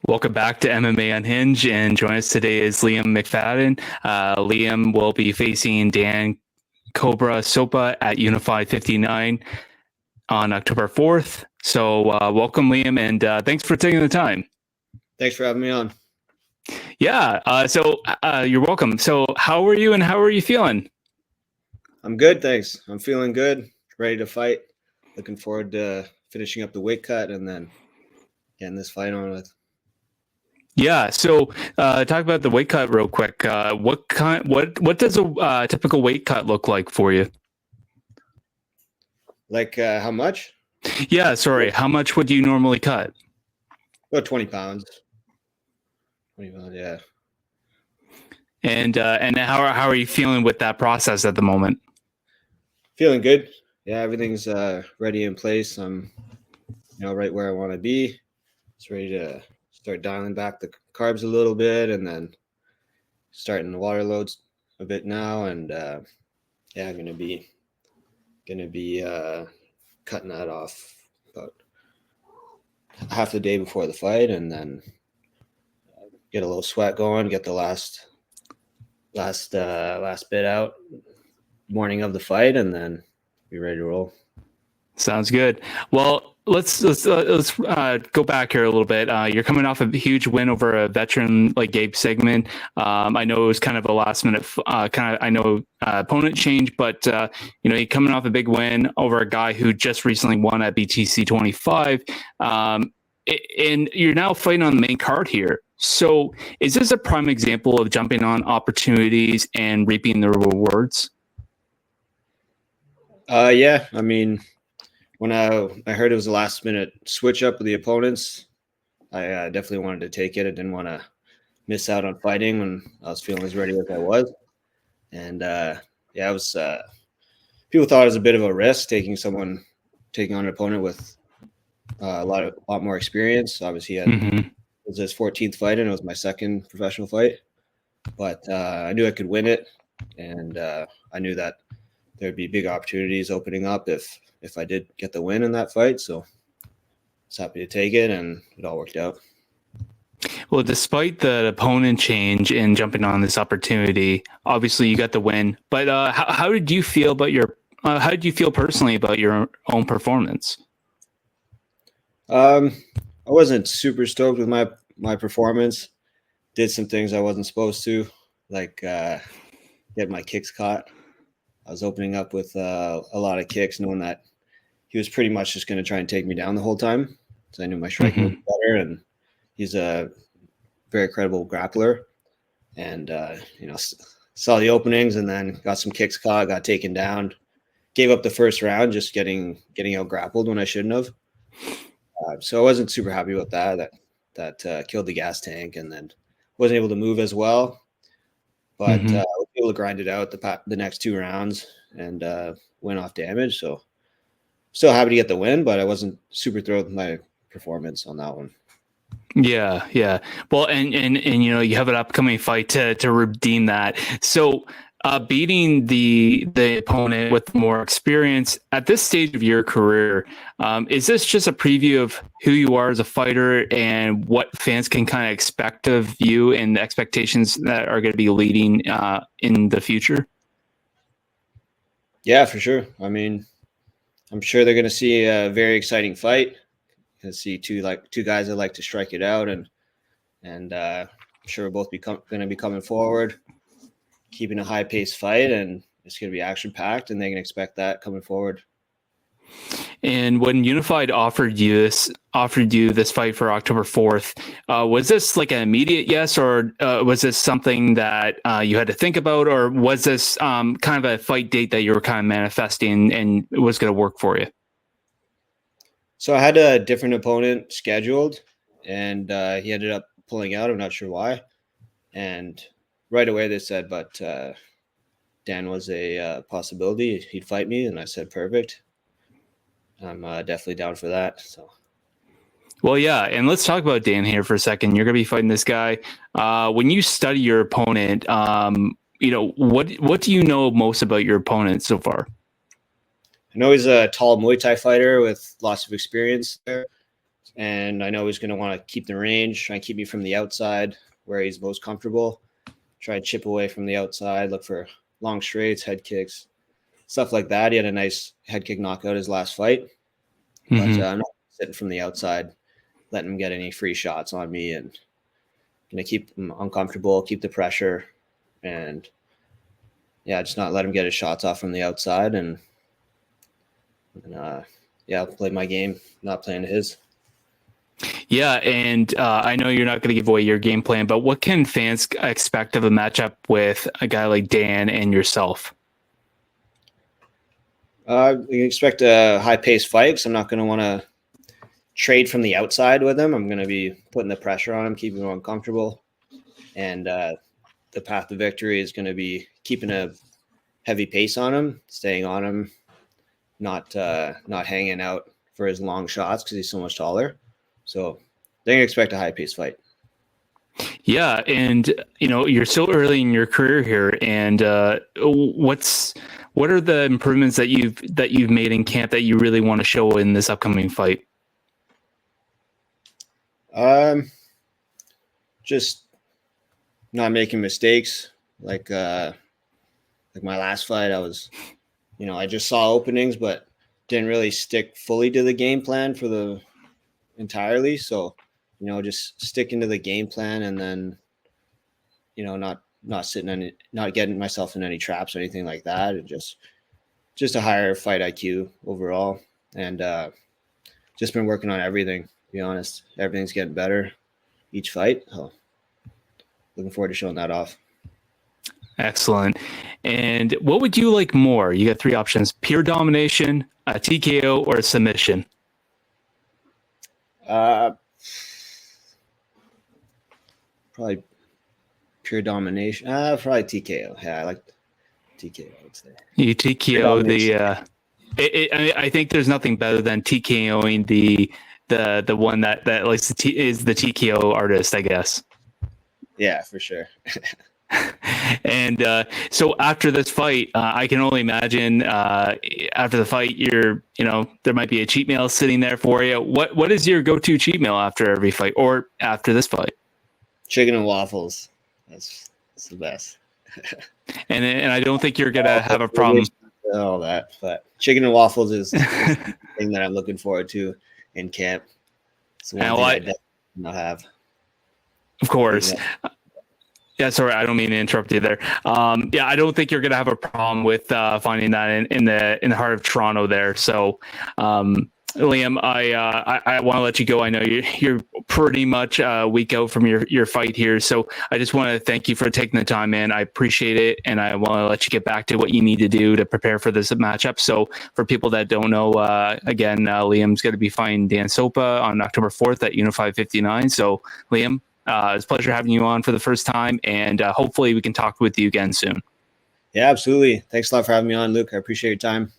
Welcome back to MMA Unhinged, and join us today is Liam Macfadyen. Liam will be facing Dan Cobra Sopa at Unified 59 on October 4th. So welcome, Liam, and thanks for taking the time. Thanks for having me on. Yeah, so you're welcome. So how are you and how are you feeling? I'm good, thanks. I'm feeling good, ready to fight. Looking forward to finishing up the weight cut and then getting this fight on with. Yeah, so talk about the weight cut real quick. What does a typical weight cut look like for you? Like how much? Yeah, sorry. How much would you normally cut? About 20 pounds. 20 pounds, yeah. And how are you feeling with that process at the moment? Feeling good. Yeah, everything's ready in place. I'm, right where I want to be. Just ready to start dialing back the carbs a little bit, and then starting the water loads a bit now. And yeah, I'm gonna be cutting that off about half the day before the fight, and then get a little sweat going, get the last bit out morning of the fight, and then be ready to roll. Sounds good. Well, let's go back here a little bit. You're coming off a huge win over a veteran like Gabe Sigmund. I know it was kind of a last minute opponent change, but you're coming off a big win over a guy who just recently won at BTC 25. And you're now fighting on the main card here. So is this a prime example of jumping on opportunities and reaping the rewards? Yeah, I mean, when I heard it was a last minute switch up with the opponents, I definitely wanted to take it. I didn't want to miss out on fighting when I was feeling as ready as I was. And yeah, it was people thought it was a bit of a risk taking on an opponent with a lot more experience. Obviously, it was his 14th fight, and it was my second professional fight. But I knew I could win it, and I knew that there'd be big opportunities opening up if I did get the win in that fight. So I was happy to take it, and it all worked out. Well, despite the opponent change and jumping on this opportunity, obviously you got the win. But how did you feel about how did you feel personally about your own performance? I wasn't super stoked with my performance. Did some things I wasn't supposed to, like get my kicks caught. I was opening up with a lot of kicks, knowing that he was pretty much just going to try and take me down the whole time. So I knew my striking was better, and he's a very credible grappler. And saw the openings, and then got some kicks caught, got taken down, gave up the first round, just getting out grappled when I shouldn't have. So I wasn't super happy with that. That killed the gas tank, and then wasn't able to move as well. But I was able to grind it out the next two rounds and win off damage. So still happy to get the win, but I wasn't super thrilled with my performance on that one. Yeah. Well, and you have an upcoming fight to redeem that. So beating the opponent with more experience at this stage of your career, is this just a preview of who you are as a fighter and what fans can kind of expect of you and the expectations that are going to be leading in the future? Yeah, for sure. I mean, I'm sure they're going to see a very exciting fight. Going to see two guys that like to strike it out, and I'm sure we'll both going to be coming forward, keeping a high-paced fight, and it's going to be action-packed, and they can expect that coming forward. And when Unified offered you this fight for October 4th, was this like an immediate yes, or was this something that you had to think about, or was this kind of a fight date that you were kind of manifesting and it was going to work for you? So I had a different opponent scheduled, and he ended up pulling out. I'm not sure why. And right away they said, but Dan was a possibility. He'd fight me, and I said, perfect. I'm definitely down for that. So. Well, yeah, and let's talk about Dan here for a second. You're going to be fighting this guy. When you study your opponent, what do you know most about your opponent so far? I know he's a tall Muay Thai fighter with lots of experience there. and I know he's going to want to keep the range, try and keep me from the outside where he's most comfortable. Try and chip away from the outside, look for long straights, head kicks, stuff like that. He had a nice head kick knockout his last fight, but I'm not sitting from the outside, letting him get any free shots on me, and going to keep him uncomfortable, keep the pressure, and just not let him get his shots off from the outside, and play my game, not playing his. Yeah, and I know you're not going to give away your game plan, but what can fans expect of a matchup with a guy like Dan and yourself? We can expect a high-paced fight, because I'm not going to want to trade from the outside with him. I'm going to be putting the pressure on him, keeping him uncomfortable, and the path to victory is going to be keeping a heavy pace on him, staying on him, not hanging out for his long shots because he's so much taller. So they can expect a high-paced fight. Yeah, and you're still early in your career here, and what are the improvements that you've made in camp that you really want to show in this upcoming fight? Just not making mistakes. Like my last fight, I was, I just saw openings, but didn't really stick fully to the game plan for the entirely. So, just sticking to the game plan, and then, not getting myself in any traps or anything like that. And just a higher fight IQ overall. And just been working on everything, to be honest. Everything's getting better each fight. So looking forward to showing that off. Excellent. And what would you like more? You got 3 options: pure domination, a TKO, or a submission. Probably pure domination. Probably TKO. Yeah, I like TKO. It's there. You TKO I think there's nothing better than TKOing the one that likes is the TKO artist, I guess. Yeah, for sure. And so after this fight, I can only imagine after the fight, there might be a cheat meal sitting there for you. What is your go-to cheat meal after every fight or after this fight? Chicken and waffles. That's the best. And I don't think you're gonna have a problem. All that, but chicken and waffles is the thing that I'm looking forward to in camp. It's one thing I definitely not have. Of course. Yeah, sorry, I don't mean to interrupt you there. I don't think you're going to have a problem with finding that in the heart of Toronto there. So, Liam, I want to let you go. I know you're pretty much a week out from your fight here. So I just want to thank you for taking the time, man. I appreciate it. And I want to let you get back to what you need to do to prepare for this matchup. So for people that don't know, again, Liam's going to be fighting Dan Sopa on October 4th at Unified 59. So Liam, it's a pleasure having you on for the first time. And hopefully we can talk with you again soon. Yeah, absolutely. Thanks a lot for having me on, Luke. I appreciate your time.